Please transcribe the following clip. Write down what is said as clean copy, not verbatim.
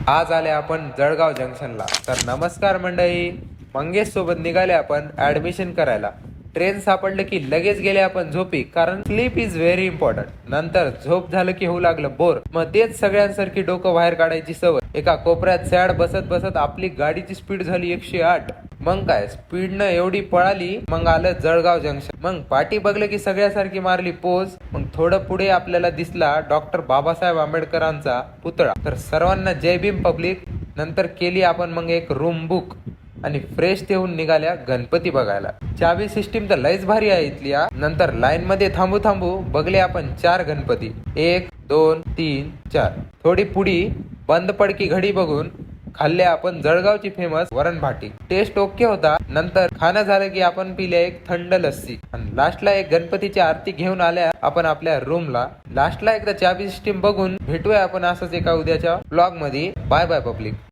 आज आले आपण जळगाव जंक्शनला. तर नमस्कार मंडळी, मंगेश सोबत निघाले आपण ऍडमिशन करायला. ट्रेन सापडलं की लगेच गेले आपण झोपी, कारण स्लीप इज व्हेरी इम्पॉर्टंट. नंतर झोप झालं की होऊ लागलं बोर. मग तेच सगळ्यांसारखी डोकं बाहेर काढायची सवय. एका कोपऱ्यात सॅड बसत बसत आपली गाडीची स्पीड झाली 108. मग काय स्पीडनं एवढी पळाली. मग आलं जळगाव जंक्शन. मग पाठी बघलं की सगळ्यासारखी मारली पोज. मग थोडं पुढे आपल्याला दिसला डॉक्टर बाबासाहेब आंबेडकरांचा पुतळा. तर सर्वांना जय भीम पब्लिक. नंतर केली आपण मग एक रूम बुक आणि फ्रेश ठेवून निघाल्या गणपती बघायला. चावी सिस्टीम तर लयच भारी आहे इथली. नंतर लाईन मध्ये थांबू थांबू बघले आपण 4 गणपती. 1 2 3 4. थोडी पुढी बंद पडकी घडी बघून खाल्ले आपण जळगावची फेमस वरण भाटी. टेस्ट ओके होता. नंतर खाणं झालं की आपण पिले एक थंड लस्सी आणि लास्टला एक गणपतीची आरती घेऊन आल्या आपण आपल्या रूमला. लास्टला एकदा चावी सिस्टीम बघून भेटूया आपण असंच एका उद्याच्या ब्लॉग मध्ये. Bye bye public.